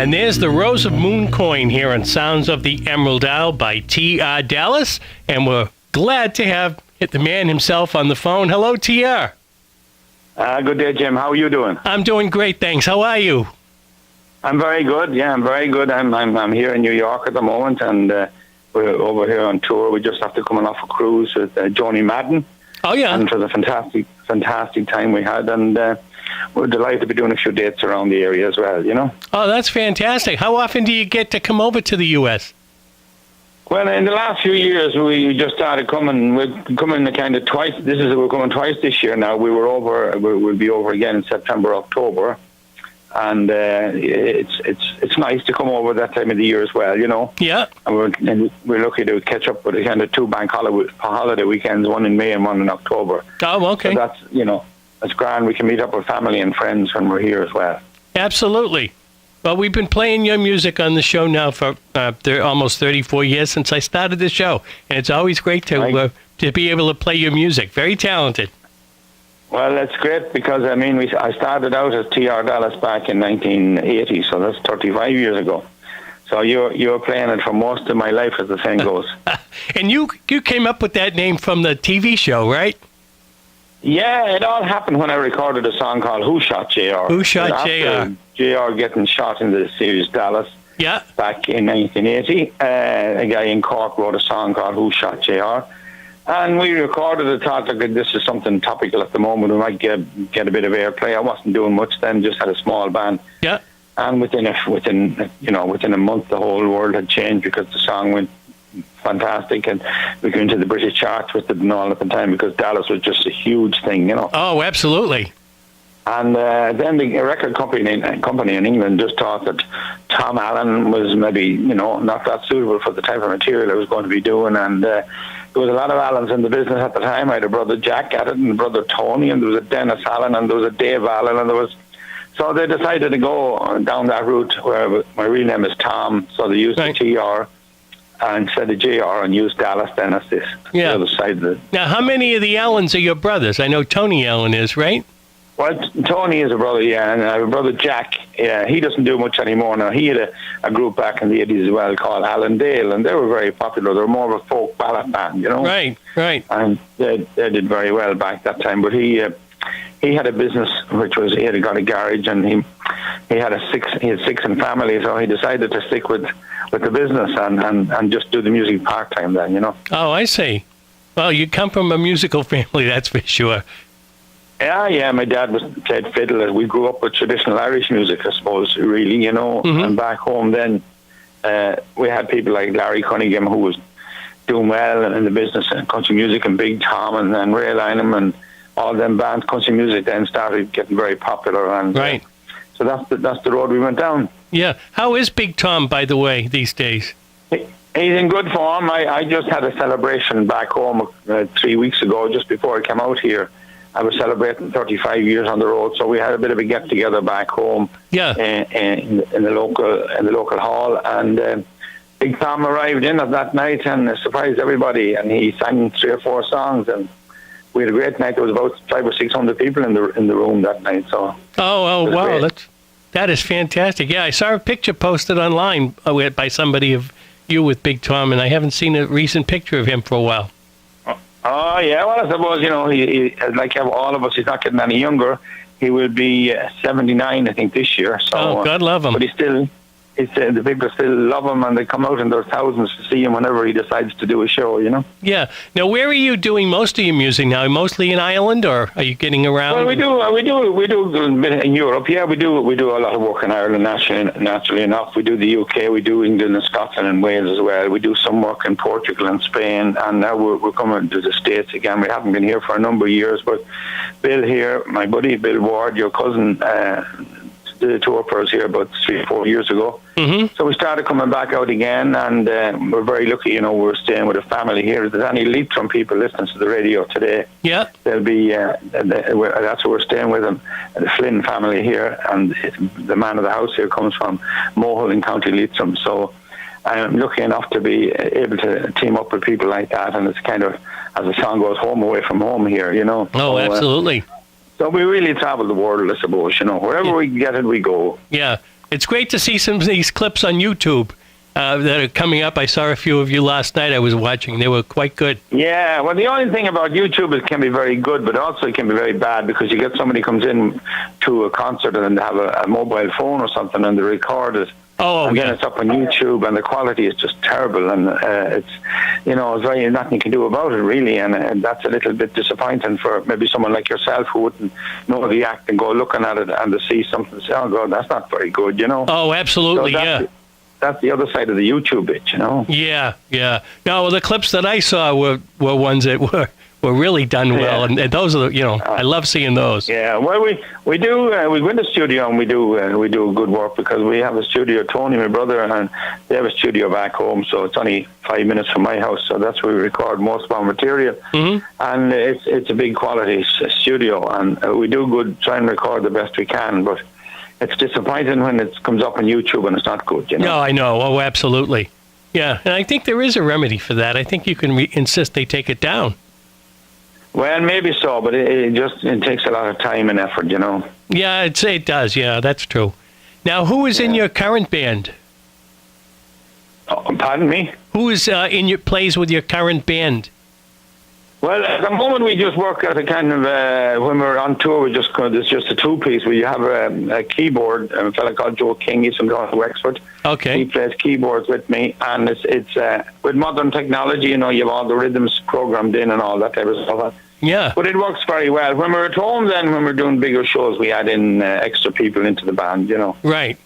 And there's the Rose of Moon coin here on Sounds of the Emerald Isle by T.R. Dallas. And we're glad to have the man himself on the phone. Hello, T.R. Good day, Jim. How are you doing? I'm doing great, thanks. How are you? I'm very good. Yeah, I'm very good. I'm here in New York at the moment, and we're over here on tour. We just after coming off a cruise with Joni Madden. Oh, yeah. And it was a fantastic time we had, and we're delighted to be doing a few dates around the area as well, you know. Oh, that's fantastic. How often do you get to come over to the U.S.? Well, in the last few years, we just started coming. We're coming kind of twice. We're coming twice this year now. We'll be over again in September, October. And it's nice to come over that time of the year as well, you know. Yeah. And we're lucky to catch up with kind of two bank holiday weekends, one in May and one in October. Oh, okay. So that's, you know, it's grand. We can meet up with family and friends when we're here as well. Absolutely. Well, we've been playing your music on the show now for almost 34 years since I started the show. And it's always great to be able to play your music. Very talented. Well, that's great because, I mean, I started out as T.R. Dallas back in 1980, so that's 35 years ago. So you're playing it for most of my life, as the saying goes. And you came up with that name from the TV show, right? Yeah, it all happened when I recorded a song called Who Shot JR? Who Shot JR? JR getting shot in the series Dallas. Yeah. Back in 1980. A guy in Cork wrote a song called Who Shot JR? And we recorded it, thought like this is something topical at the moment. We might get a bit of airplay. I wasn't doing much then, just had a small band. Yeah. And within a month, the whole world had changed because the song went fantastic, and we got into the British charts with it and all at the time because Dallas was just a huge thing, you know. Oh, absolutely. And then the record company in England just thought that Tom Allen was maybe, you know, not that suitable for the type of material I was going to be doing, and there was a lot of Allens in the business at the time. I had a brother Jack at it, and a brother Tony, and there was a Dennis Allen, and there was a Dave Allen, and so they decided to go down that route where my real name is Tom, so they used the TR instead of JR and used Dallas then as the other side of it. Now, how many of the Allens are your brothers? I know Tony Allen is, right? Well, Tony is a brother, yeah, and I have a brother Jack. Yeah, he doesn't do much anymore now. He had a group back in the 80s as well called Allendale, and they were very popular. They were more of a folk ballad band, you know. Right. And they did very well back that time. But he had a business he had got a garage, and he had six in family, so he decided to stick with the business and just do the music part time then, you know. Oh, I see. Well, you come from a musical family, that's for sure. Yeah. My dad played fiddle. We grew up with traditional Irish music, I suppose, really, you know. Mm-hmm. And back home then, we had people like Larry Cunningham, who was doing well in the business and country music, and Big Tom and Ray Lynham and all them bands. Country music then started getting very popular, and right. So that's the road we went down. Yeah. How is Big Tom, by the way, these days? He's in good form. I just had a celebration back home 3 weeks ago, just before I came out here. I was celebrating 35 years on the road, so we had a bit of a get together back home. Yeah. In the local hall, and Big Tom arrived in that night and surprised everybody, and he sang 3 or 4 songs, and we had a great night. There was about 500 or 600 people in the room that night. So. Oh wow, that is fantastic. Yeah, I saw a picture posted online by somebody of you with Big Tom, and I haven't seen a recent picture of him for a while. Oh, yeah. Well, I suppose, you know, he like all of us, he's not getting any younger. He will be 79, I think, this year. So, God love him. But the people still love him, and they come out in their thousands to see him whenever he decides to do a show, you know? Yeah. Now, where are you doing most of your music now? Mostly in Ireland, or are you getting around? Well, we do a bit in Europe. Yeah, we do a lot of work in Ireland, naturally enough. We do the UK, we do England and Scotland and Wales as well. We do some work in Portugal and Spain, and now we're coming to the States again. We haven't been here for a number of years, but Bill here, my buddy Bill Ward, your cousin, did a tour for us here about 3 or 4 years ago. Mm-hmm. So we started coming back out again, and we're very lucky, you know, we're staying with a family here. If there's any Leitrim people listening to the radio today, yeah, they'll be, that's where we're staying with them, the Flynn family here, and the man of the house here comes from Mohill in County Leitrim. So I'm lucky enough to be able to team up with people like that, and it's kind of, as the song goes, home away from home here, you know. Oh, so, absolutely. So we really travel the world, I suppose, you know. Wherever we get it, we go. Yeah. It's great to see some of these clips on YouTube that are coming up. I saw a few of you last night. I was watching. They were quite good. Yeah, well, the only thing about YouTube, it can be very good, but also it can be very bad because you get somebody comes in to a concert and they have a mobile phone or something and they record it. Oh, and then it's up on YouTube, and the quality is just terrible, and it's very nothing you can do about it really, and that's a little bit disappointing for maybe someone like yourself who wouldn't know the act and go looking at it and to see something and say, oh God, that's not very good, Oh, absolutely, so that's the other side of the YouTube bit, Yeah. No, the clips that I saw were ones that were really done well, and those are I love seeing those. Yeah, well, we do we go in the studio and we do good work because we have a studio. Tony, my brother, and they have a studio back home, so it's only 5 minutes from my house. So that's where we record most of our material, and it's a big quality studio, and we do try and record the best we can, but it's disappointing when it comes up on YouTube and it's not good. No, I know. Oh, absolutely. Yeah, and I think there is a remedy for that. I think you can insist they take it down. Well, maybe so, but it takes a lot of time and effort, Yeah, I'd say it does. Yeah, that's true. Now, who is in your current band? Oh, pardon me? Who is plays with your current band? Well, at the moment we just work at a kind of when we're on tour. It's just a two-piece. We have a keyboard. A fella called Joe King. He's from down to Wexford. Okay. He plays keyboards with me, and it's with modern technology. You have all the rhythms programmed in and all that type of stuff. Yeah. But it works very well. When we're at home, then when we're doing bigger shows, we add in extra people into the band. Right.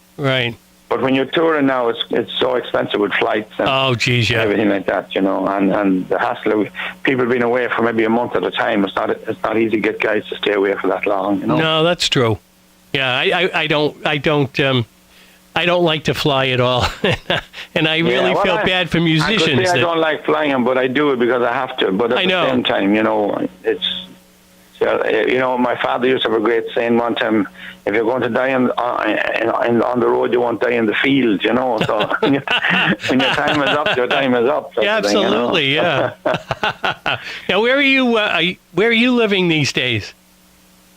But when you're touring now, it's so expensive with flights and everything like that, and the hassle of people being away for maybe a month at a time. It's not easy to get guys to stay away for that long, No, that's true. Yeah, I don't like to fly at all, and I really feel bad for musicians. I could say I don't like flying, but I do it because I have to. But at the same time, it's. My father used to have a great saying one time: "If you're going to die on the road, you won't die in the field." So when your time is up, your time is up. Yeah, absolutely. Yeah. Now, where are you living these days?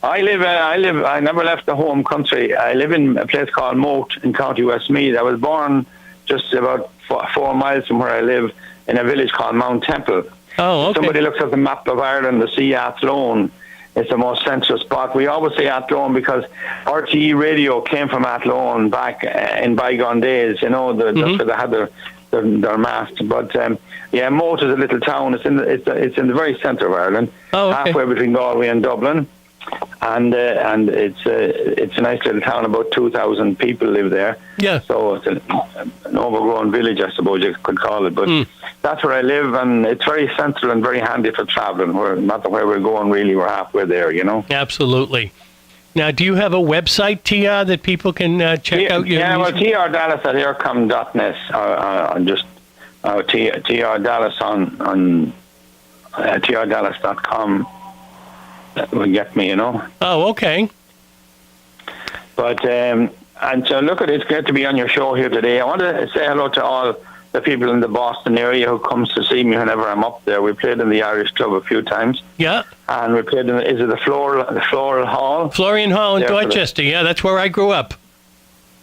I never left the home country. I live in a place called Moat in County Westmeath. I was born just about 4 miles from where I live in a village called Mount Temple. Oh, okay. If somebody looks at the map of Ireland, they see Athlone. It's the most central spot. We always say Athlone because RTE radio came from Athlone back in bygone days. That's where they had their mast. But Moat is a little town. It's in the very centre of Ireland, halfway between Galway and Dublin. And it's a nice little town. About 2,000 people live there. Yeah. So it's an overgrown village, I suppose you could call it. But that's where I live, and it's very central and very handy for travelling. We're not where we're going really. We're halfway there, Absolutely. Now, do you have a website, TR, that people can check out your music? Yeah, well, trdallas@aircom.net, just TR Dallas on trdallas.com. That will get me, Oh, okay. But, and so look, it's great to be on your show here today. I want to say hello to all the people in the Boston area who comes to see me whenever I'm up there. We played in the Irish Club a few times. Yeah. And we played in, the Floral Hall? Florian Hall in Dorchester, yeah, that's where I grew up.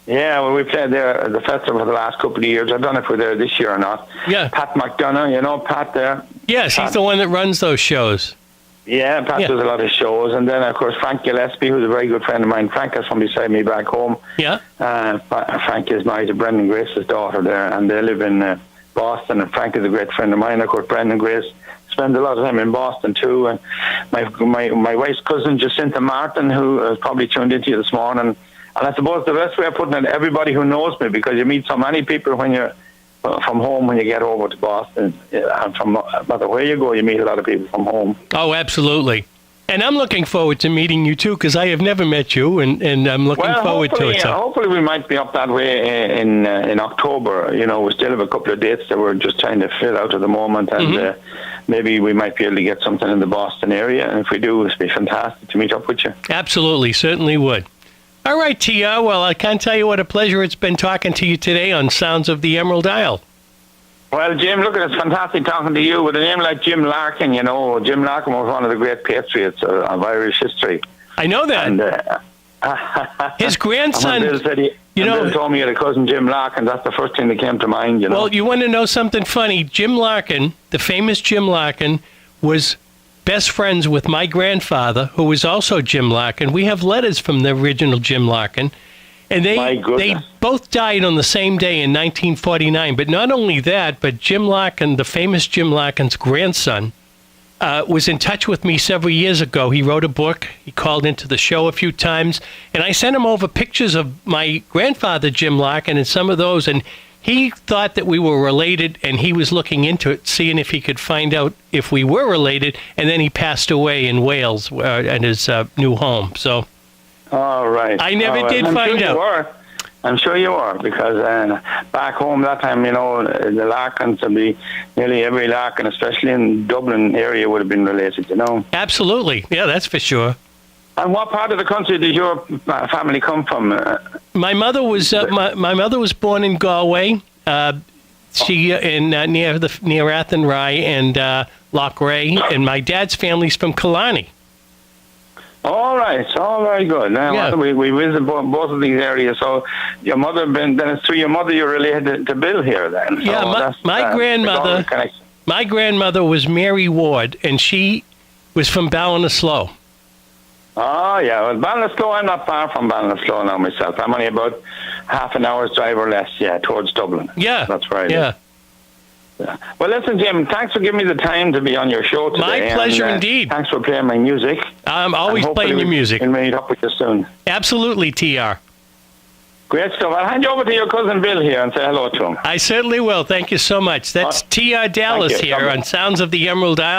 Yeah, well, we played there at the festival for the last couple of years. I don't know if we're there this year or not. Yeah. Pat McDonough, Pat there. Yes, he's the one that runs those shows. Yeah, Pat does a lot of shows. And then, of course, Frank Gillespie, who's a very good friend of mine. Frank is from beside me back home. Yeah. Frank is married to Brendan Grace's daughter there, and they live in Boston. And Frank is a great friend of mine. Of course, Brendan Grace spends a lot of time in Boston, too. And my wife's cousin, Jacinta Martin, who has probably tuned into you this morning. And I suppose the best way of putting it, everybody who knows me, because you meet so many people when you're from home when you get over to Boston, and from no matter where you go, you meet a lot of people from home. Oh, absolutely. And I'm looking forward to meeting you too, because I have never met you, and I'm looking forward to it. So. Hopefully we might be up that way in October. We still have a couple of dates that we're just trying to fill out at the moment, and maybe we might be able to get something in the Boston area. And if we do, it'd be fantastic to meet up with you. Absolutely, certainly would. All right, Tia. Well, I can't tell you what a pleasure it's been talking to you today on Sounds of the Emerald Isle. Well, Jim, look, it's fantastic talking to you with a name like Jim Larkin. Jim Larkin was one of the great patriots of Irish history. I know that. And His grandson, Bill said Bill told me he had a cousin, Jim Larkin. That's the first thing that came to mind, you know. Well, you want to know something funny? Jim Larkin, the famous Jim Larkin, was best friends with my grandfather, who was also Jim Larkin. We have letters from the original Jim Larkin. And they both died on the same day in 1949. But not only that, but Jim Larkin, the famous Jim Larkin's grandson, was in touch with me several years ago. He wrote a book. He called into the show a few times. And I sent him over pictures of my grandfather, Jim Larkin, and some of those. And he thought that we were related, and he was looking into it, seeing if he could find out if we were related. And then he passed away in Wales at his new home. So... All right. I never did find out. I'm sure you are, because back home that time, you know, the Larkins would be nearly every Larkin, especially in Dublin area, would have been related, you know. Absolutely. Yeah, that's for sure. And what part of the country did your family come from? My mother was my mother was born in Galway. She near Athenry and Loughrea, and my dad's family's from Killarney. All right, all very good. Yeah. We visited both of these areas. So your mother then it's through your mother you're related to Bill here then. So yeah, my grandmother was Mary Ward, and she was from Ballinasloe. Oh yeah, well Ballinasloe, I'm not far from Ballinasloe now myself. I'm only about half an hour's drive or less, towards Dublin. Yeah, that's right. Yeah. Yeah. Well, listen, Jim, thanks for giving me the time to be on your show today. My pleasure indeed. Thanks for playing my music. I'm always playing your music. And meet up with you soon. Absolutely, TR. Great stuff. I'll hand you over to your cousin Bill here and say hello to him. I certainly will. Thank you so much. That's TR Dallas here on Sounds of the Emerald Isle.